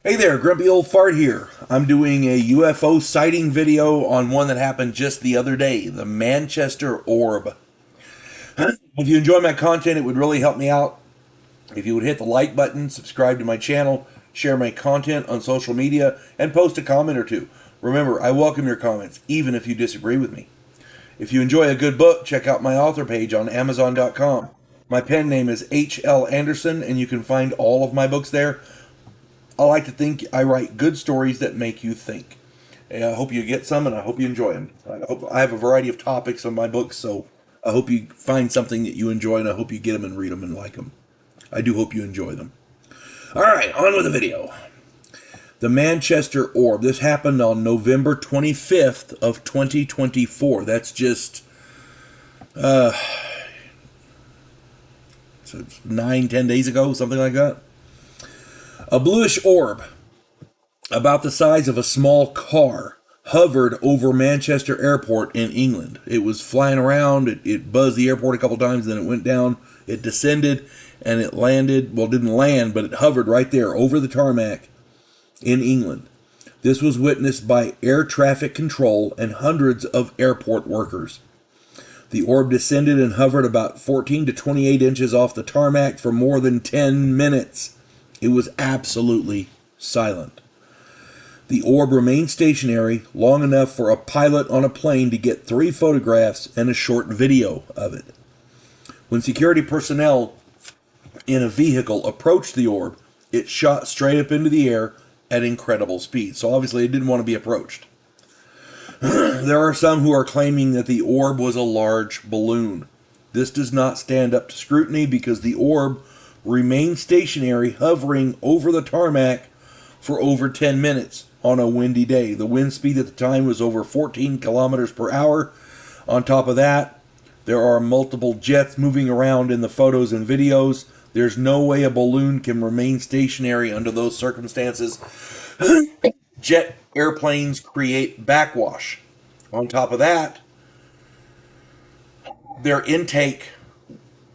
Hey there, Grumpy Old Fart here. I'm doing a UFO sighting video on one that happened just the other day, the Manchester Orb. If you enjoy my content, it would really help me out if you would hit the like button, subscribe to my channel, share my content on social media, and post a comment or two. Remember, I welcome your comments, even if you disagree with me. If you enjoy a good book, check out my author page on Amazon.com. My pen name is H.L. Anderson, and you can find all of my books there. I like to think I write good stories that make you think. And I hope you get some, and I hope you enjoy them. I have a variety of topics on my books, so I hope you find something that you enjoy, and I hope you get them and read them and like them. I do hope you enjoy them. All right, on with the video. The Manchester Orb. This happened on November 25th of 2024. That's just so 9, 10 days ago, something like that. A bluish orb, about the size of a small car, hovered over Manchester Airport in England. It was flying around. It buzzed the airport a couple times, then it went down. It descended, and it landed. Well, it didn't land, but it hovered right there over the tarmac in England. This was witnessed by air traffic control and hundreds of airport workers. The orb descended and hovered about 14 to 28 inches off the tarmac for more than 10 minutes. It was absolutely silent. The orb remained stationary long enough for a pilot on a plane to get 3 photographs and a short video of it. When security personnel in a vehicle approached the orb, it shot straight up into the air at incredible speed. So obviously it didn't want to be approached. There are some who are claiming that the orb was a large balloon. This does not stand up to scrutiny because the orb remained stationary, hovering over the tarmac for over 10 minutes on a windy day. The wind speed at the time was over 14 kilometers per hour. On top of that, there are multiple jets moving around in the photos and videos. There's no way a balloon can remain stationary under those circumstances. Jet airplanes create backwash. On top of that, their intake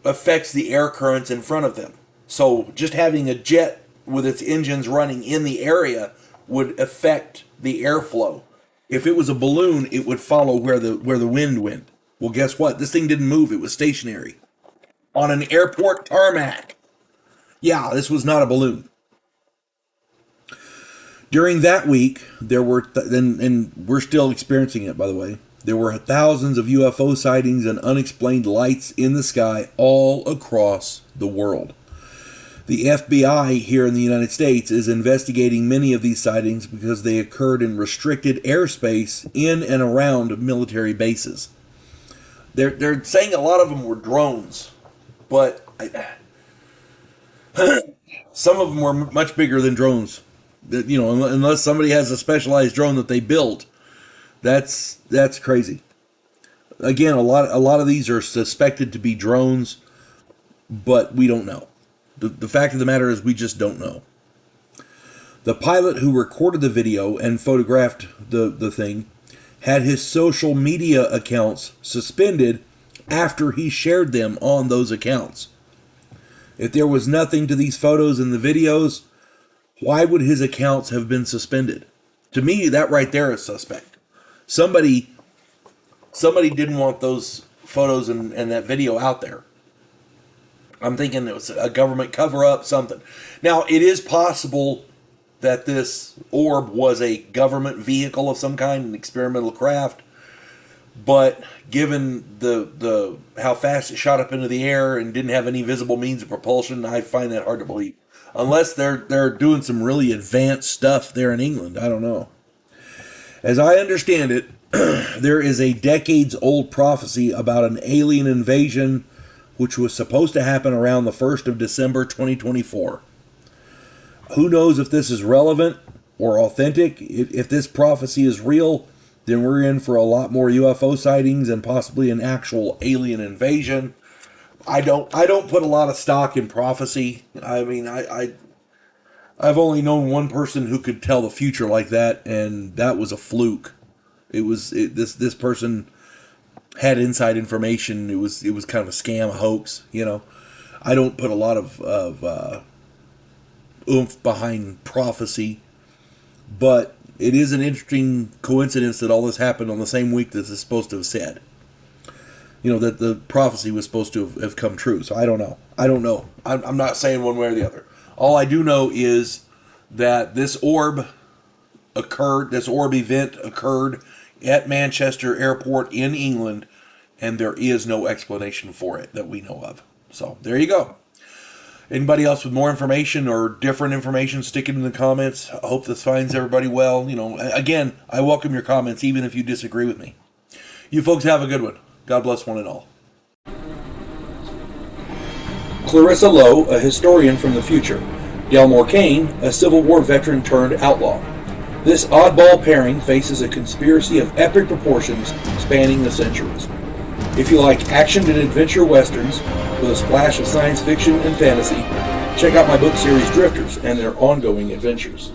affects the air currents in front of them. So just having a jet with its engines running in the area would affect the airflow. If it was a balloon, it would follow where the wind went. Well, guess what? This thing didn't move. It was stationary on an airport tarmac. Yeah, this was not a balloon. During that week, there were, and we're still experiencing it, by the way, there were thousands of UFO sightings and unexplained lights in the sky all across the world. The FBI here in the United States is investigating many of these sightings because they occurred in restricted airspace in and around military bases. They're saying a lot of them were drones, but some of them were much bigger than drones. You know, unless somebody has a specialized drone that they built, that's crazy. Again, a lot of these are suspected to be drones, but we don't know. The fact of the matter is we just don't know. The pilot who recorded the video and photographed the thing had his social media accounts suspended after he shared them on those accounts. If there was nothing to these photos and the videos, why would his accounts have been suspended? To me, that right there is suspect. Somebody didn't want those photos and that video out there. I'm thinking it was a government cover-up, something. Now, it is possible that this orb was a government vehicle of some kind, an experimental craft, but given the how fast it shot up into the air and didn't have any visible means of propulsion, I find that hard to believe. Unless they're doing some really advanced stuff there in England. I don't know. As I understand it, there is a decades-old prophecy about an alien invasion which was supposed to happen around the 1st of December 2024. Who knows if this is relevant or authentic? If this prophecy is real, then we're in for a lot more UFO sightings and possibly an actual alien invasion. I don't put a lot of stock in prophecy. I mean, I've only known one person who could tell the future like that, and that was a fluke. This person had inside information. It was kind of a scam, a hoax. You know, I don't put a lot of oomph behind prophecy, but it is an interesting coincidence that all this happened on the same week that it's supposed to have said. That the prophecy was supposed to have come true. So I don't know. I'm not saying one way or the other. All I do know is that this orb event occurred at Manchester Airport in England, and there is no explanation for it that we know of. So there you go. Anybody else with more information or different information, stick it in the comments. I hope this finds everybody well. Again, I welcome your comments, even if you disagree with me. You folks have a good one. God bless one and all. Clarissa Lowe, a historian from the future. Delmore Kane, a Civil War veteran turned outlaw. This oddball pairing faces a conspiracy of epic proportions spanning the centuries. If you like action and adventure westerns with a splash of science fiction and fantasy, check out my book series Drifters and their ongoing adventures.